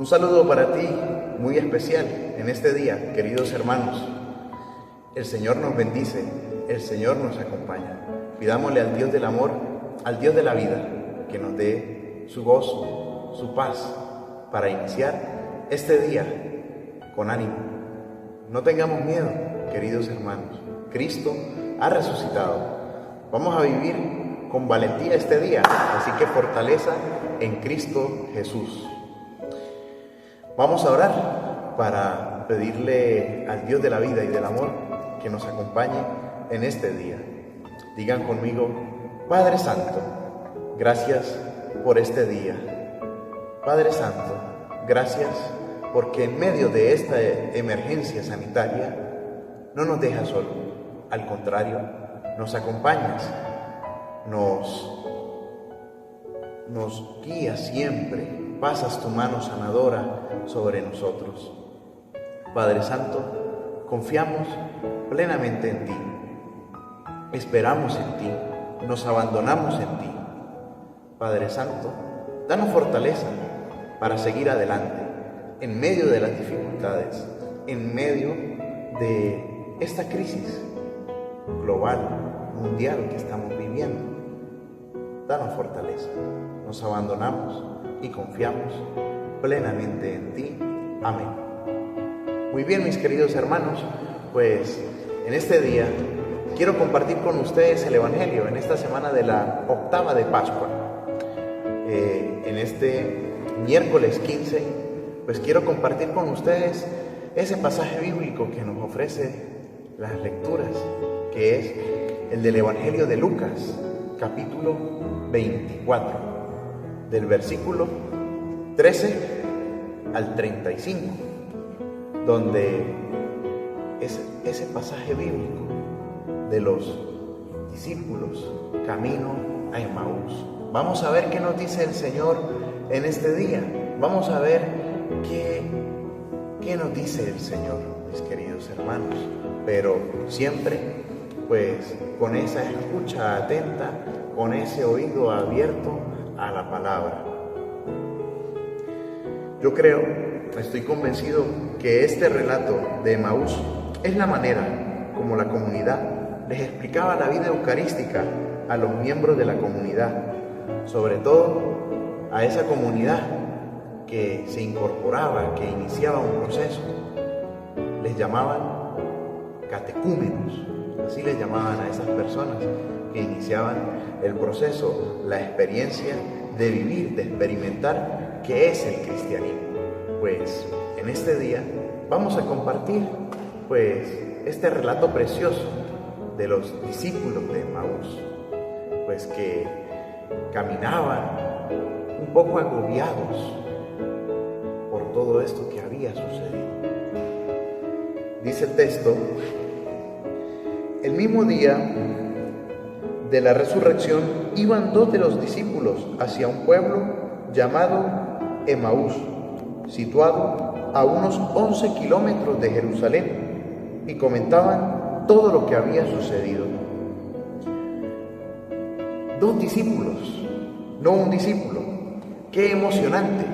saludo para ti muy especial en este día, queridos hermanos. El Señor nos bendice, el Señor nos acompaña. Pidámosle al Dios del amor, al Dios de la vida, que nos dé su gozo, su paz, para iniciar este día con ánimo. No tengamos miedo, queridos hermanos. Cristo ha resucitado. Vamos a vivir con valentía este día, así que fortaleza en Cristo Jesús. Vamos a orar para pedirle al Dios de la vida y del amor que nos acompañe en este día. Digan conmigo: Padre Santo, gracias por este día. Padre Santo, gracias porque en medio de esta emergencia sanitaria no nos dejas solo. Al contrario, nos acompañas, nos guías siempre, pasas tu mano sanadora sobre nosotros. Padre Santo, confiamos plenamente en ti, esperamos en ti, nos abandonamos en ti. Padre Santo, danos fortaleza para seguir adelante en medio de las dificultades, en medio de esta crisis global, mundial que estamos viviendo. Danos fortaleza, nos abandonamos y confiamos plenamente en ti. Amén. Muy bien, mis queridos hermanos, pues en este día quiero compartir con ustedes el Evangelio en esta semana de la octava de Pascua. En este miércoles 15, pues quiero compartir con ustedes ese pasaje bíblico que nos ofrece las lecturas, que es el del Evangelio de Lucas, capítulo 24, del versículo 13 al 35, donde es ese pasaje bíblico de los discípulos camino a Emaús. Vamos a ver qué nos dice el Señor en este día. Vamos a ver qué nos dice el Señor, mis queridos hermanos. Pero siempre, pues, con esa escucha atenta, con ese oído abierto a la palabra. Yo creo, estoy convencido que este relato de Emaús es la manera como la comunidad les explicaba la vida eucarística a los miembros de la comunidad, sobre todo a esa comunidad que se incorporaba, que iniciaba un proceso. Les llamaban catecúmenos, así les llamaban a esas personas que iniciaban el proceso, la experiencia de vivir, de experimentar qué es el cristianismo. Pues en este día vamos a compartir pues este relato precioso de los discípulos de Emaús, pues que caminaban un poco agobiados por todo esto que había sucedido. Dice el texto: el mismo día de la resurrección iban dos de los discípulos hacia un pueblo llamado Emaús, situado a unos 11 kilómetros de Jerusalén, y comentaban todo lo que había sucedido. Dos discípulos, no un discípulo. ¡Qué emocionante!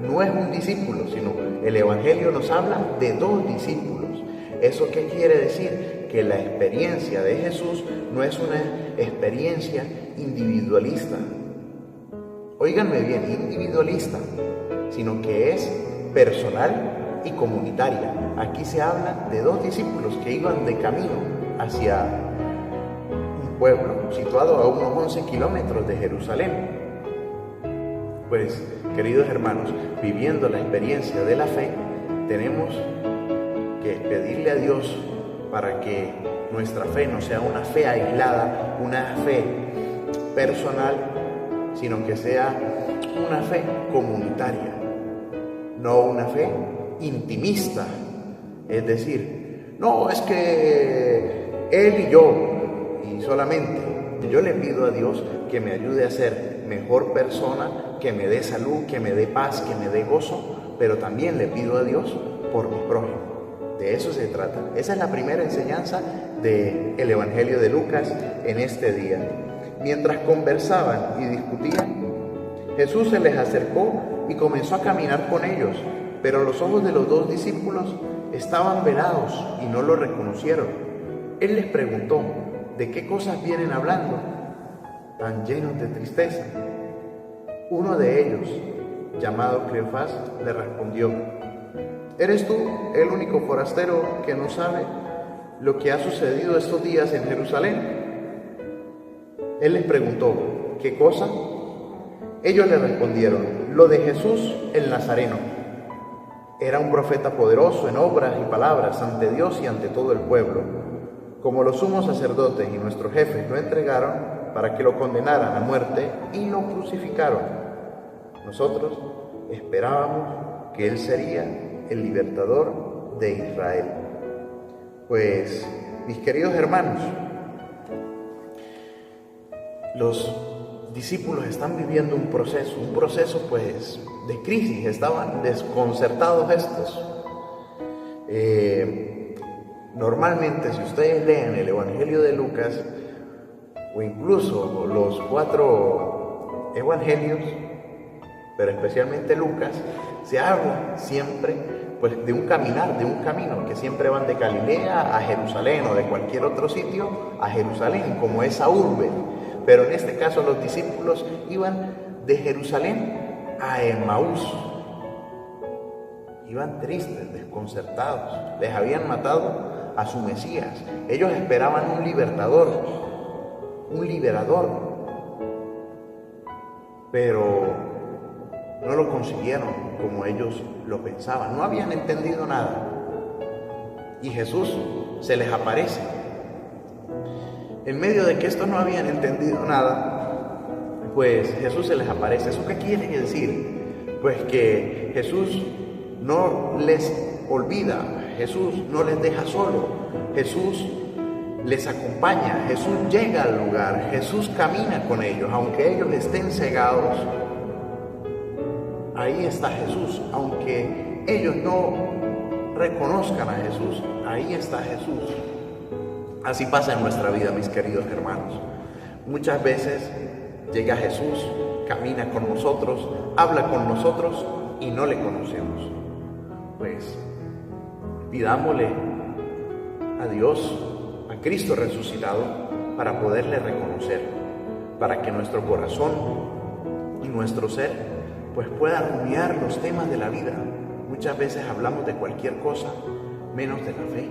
No es un discípulo, sino el Evangelio nos habla de dos discípulos. ¿Eso qué quiere decir? Que la experiencia de Jesús no es una experiencia individualista. Óiganme bien, individualista, sino que es personal y comunitaria. Aquí se habla de dos discípulos que iban de camino hacia un pueblo situado a unos 11 kilómetros de Jerusalén. Pues, queridos hermanos, viviendo la experiencia de la fe, tenemos que pedirle a Dios para que nuestra fe no sea una fe aislada, una fe personal, sino que sea una fe comunitaria, no una fe intimista. Es decir, no, es que él y yo, y solamente yo le pido a Dios que me ayude a ser mejor persona, que me dé salud, que me dé paz, que me dé gozo, pero también le pido a Dios por mi prójimo. De eso se trata. Esa es la primera enseñanza del Evangelio de Lucas en este día. Mientras conversaban y discutían, Jesús se les acercó y comenzó a caminar con ellos, pero los ojos de los dos discípulos estaban velados y no lo reconocieron. Él les preguntó: ¿de qué cosas vienen hablando tan llenos de tristeza? Uno de ellos, llamado Cleofás, le respondió: ¿eres tú el único forastero que no sabe lo que ha sucedido estos días en Jerusalén? Él les preguntó: ¿qué cosa? Ellos le respondieron: lo de Jesús el Nazareno. Era un profeta poderoso en obras y palabras ante Dios y ante todo el pueblo. Como los sumos sacerdotes y nuestros jefes lo entregaron para que lo condenaran a muerte y lo crucificaron, nosotros esperábamos que Él sería el libertador de Israel. Pues, mis queridos hermanos, los discípulos están viviendo un proceso pues de crisis. Estaban desconcertados estos. Normalmente, si ustedes leen el Evangelio de Lucas o incluso los 4 evangelios, pero especialmente Lucas, se habla siempre pues de un caminar, de un camino, que siempre van de Galilea a Jerusalén o de cualquier otro sitio a Jerusalén, como esa urbe. Pero en este caso los discípulos iban de Jerusalén a Emaús. Iban tristes, desconcertados. Les habían matado a su Mesías. Ellos esperaban un libertador, un liberador. Pero no lo consiguieron como ellos lo pensaban. No habían entendido nada. Y Jesús se les aparece. En medio de que estos no habían entendido nada, pues Jesús se les aparece. ¿Eso qué quiere decir? Pues que Jesús no les olvida, Jesús no les deja solo, Jesús les acompaña, Jesús llega al lugar, Jesús camina con ellos, aunque ellos estén cegados. Ahí está Jesús, aunque ellos no reconozcan a Jesús, ahí está Jesús. Así pasa en nuestra vida, mis queridos hermanos. Muchas veces llega Jesús, camina con nosotros, habla con nosotros y no le conocemos. Pues pidámosle a Dios, a Cristo resucitado, para poderle reconocer, para que nuestro corazón y nuestro ser pues puedan rumiar los temas de la vida. Muchas veces hablamos de cualquier cosa menos de la fe.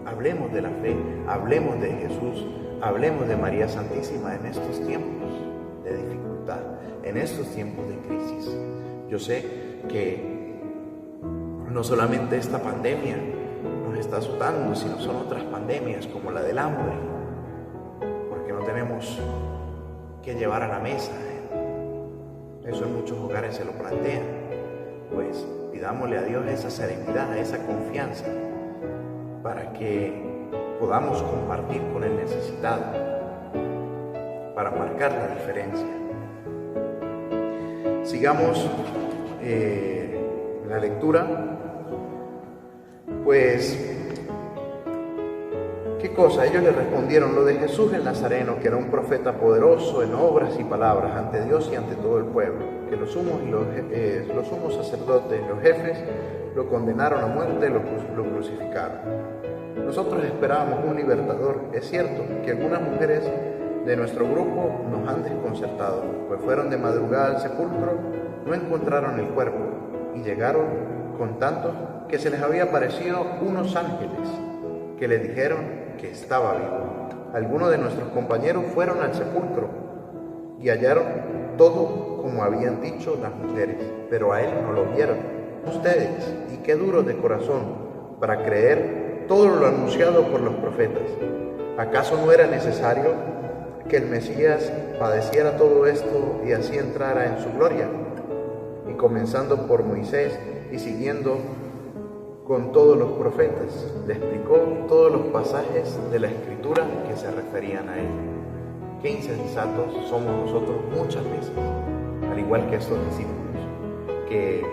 Hablemos de la fe, hablemos de Jesús, hablemos de María Santísima en estos tiempos de dificultad, en estos tiempos de crisis. Yo sé que no solamente esta pandemia nos está azotando, sino son otras pandemias como la del hambre, porque no tenemos que llevar a la mesa. Eso en muchos hogares se lo plantean. Pues pidámosle a Dios esa serenidad, esa confianza, para que podamos compartir con el necesitado, para marcar la diferencia. Sigamos la lectura. Pues, ¿qué cosa? Ellos le respondieron: lo de Jesús el Nazareno, que era un profeta poderoso en obras y palabras ante Dios y ante todo el pueblo, que los sumos sacerdotes, los jefes, lo condenaron a muerte y lo crucificaron. Nosotros esperábamos un libertador. Es cierto que algunas mujeres de nuestro grupo nos han desconcertado, pues fueron de madrugada al sepulcro, no encontraron el cuerpo y llegaron contando que se les había aparecido unos ángeles que le dijeron que estaba vivo. Algunos de nuestros compañeros fueron al sepulcro y hallaron todo como habían dicho las mujeres, pero a él no lo vieron. Ustedes, y qué duros de corazón para creer todo lo anunciado por los profetas. ¿Acaso no era necesario que el Mesías padeciera todo esto y así entrara en su gloria? Y comenzando por Moisés y siguiendo con todos los profetas, le explicó todos los pasajes de la Escritura que se referían a él. Qué insensatos somos nosotros muchas veces, al igual que estos discípulos, que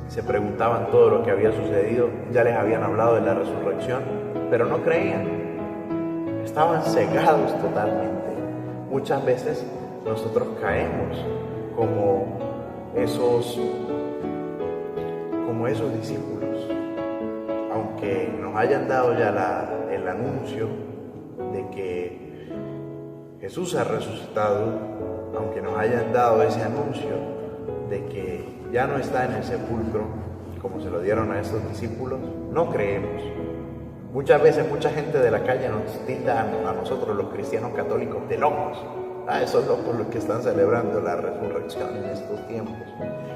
se preguntaban todo lo que había sucedido, ya les habían hablado de la resurrección, pero no creían, estaban cegados totalmente. Muchas veces nosotros caemos como esos discípulos, aunque nos hayan dado ya el anuncio de que Jesús ha resucitado, aunque nos hayan dado ese anuncio de que ya no está en el sepulcro, como se lo dieron a estos discípulos, no creemos. Muchas veces mucha gente de la calle nos tilda a nosotros los cristianos católicos de locos. Esos locos los que están celebrando la resurrección en estos tiempos.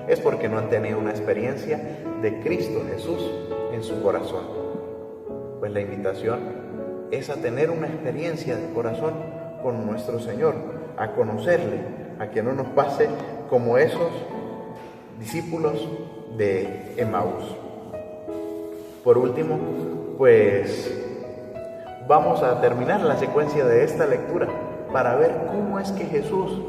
Es porque no han tenido una experiencia de Cristo Jesús en su corazón. Pues la invitación es a tener una experiencia de corazón con nuestro Señor, a conocerle, a que no nos pase como esos discípulos de Emaús. Por último, pues vamos a terminar la secuencia de esta lectura para ver cómo es que Jesús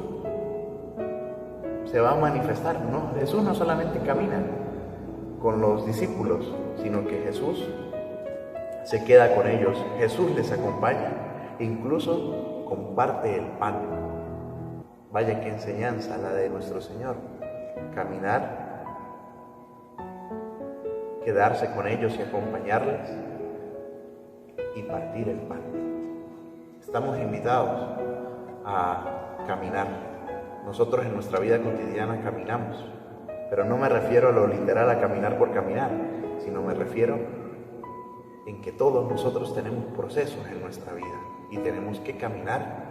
se va a manifestar. No, Jesús no solamente camina con los discípulos, sino que Jesús se queda con ellos. Jesús les acompaña, incluso comparte el pan. Vaya qué enseñanza la de nuestro Señor. Caminar, quedarse con ellos y acompañarles y partir el pan. Estamos invitados a caminar. Nosotros en nuestra vida cotidiana caminamos, pero no me refiero a lo literal, a caminar por caminar, sino me refiero en que todos nosotros tenemos procesos en nuestra vida y tenemos que caminar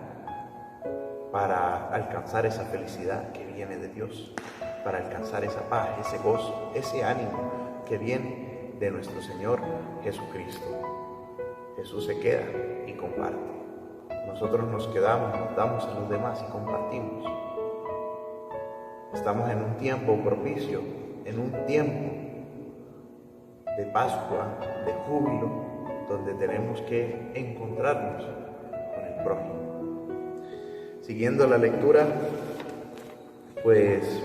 para alcanzar esa felicidad que viene de Dios, para alcanzar esa paz, ese gozo, ese ánimo que viene de nuestro Señor Jesucristo. Jesús se queda y comparte. Nosotros nos quedamos, nos damos a los demás y compartimos. Estamos en un tiempo propicio, en un tiempo de Pascua, de júbilo, donde tenemos que encontrarnos con el prójimo. Siguiendo la lectura, pues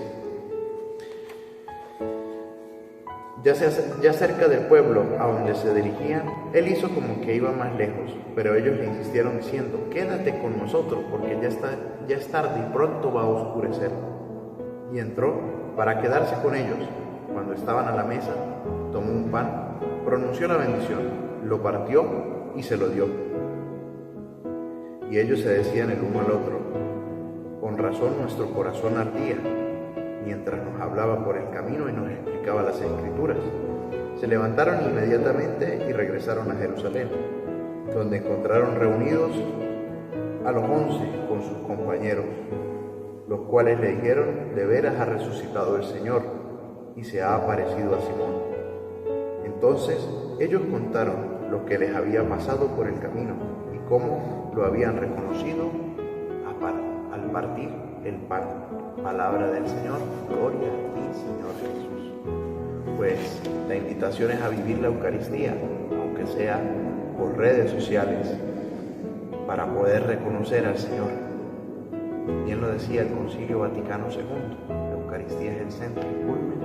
ya cerca del pueblo a donde se dirigían, él hizo como que iba más lejos, pero ellos le insistieron diciendo: quédate con nosotros, porque ya es tarde y pronto va a oscurecer. Y entró para quedarse con ellos. Cuando estaban a la mesa, tomó un pan, pronunció la bendición, lo partió y se lo dio. Y ellos se decían el uno al otro: con razón nuestro corazón ardía mientras nos hablaba por el camino y nos explicaba las Escrituras. Se levantaron inmediatamente y regresaron a Jerusalén, donde encontraron reunidos a los 11 con sus compañeros, los cuales le dijeron: de veras ha resucitado el Señor y se ha aparecido a Simón. Entonces ellos contaron lo que les había pasado por el camino y cómo lo habían reconocido al partir el pan. Palabra del Señor. Gloria a ti, Señor Jesús. Pues la invitación es a vivir la Eucaristía, aunque sea por redes sociales, para poder reconocer al Señor. Bien lo decía el Concilio Vaticano II: la Eucaristía es el centro y culmen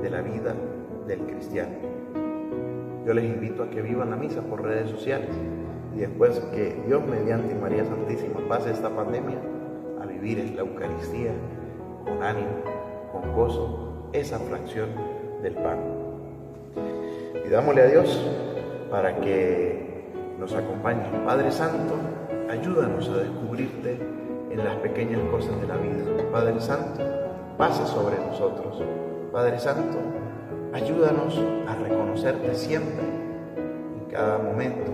de la vida del cristiano. Yo les invito a que vivan la misa por redes sociales y después que Dios mediante y María Santísima pase esta pandemia, a vivir la Eucaristía con ánimo, con gozo, esa fracción del pan. Pidámosle a Dios para que nos acompañe. Padre Santo, ayúdanos a descubrirte en las pequeñas cosas de la vida. Padre Santo, pase sobre nosotros. Padre Santo, ayúdanos a reconocerte siempre, en cada momento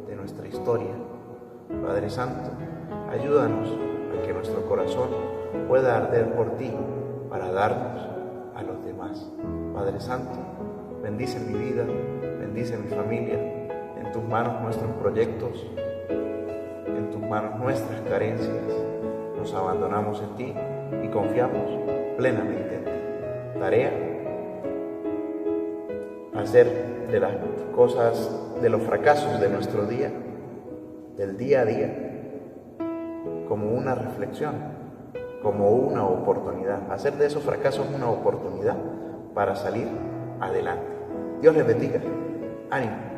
de nuestra historia. Padre Santo, ayúdanos a que nuestro corazón pueda arder por ti para darnos a los demás. Padre Santo, bendice mi vida, bendice mi familia. En tus manos nuestros proyectos, en tus manos nuestras carencias. Nos abandonamos en ti y confiamos plenamente en ti. Tarea: hacer de las cosas, de los fracasos de nuestro día, del día a día, como una reflexión, como una oportunidad. Hacer de esos fracasos una oportunidad para salir adelante. Dios les bendiga. Ánimo.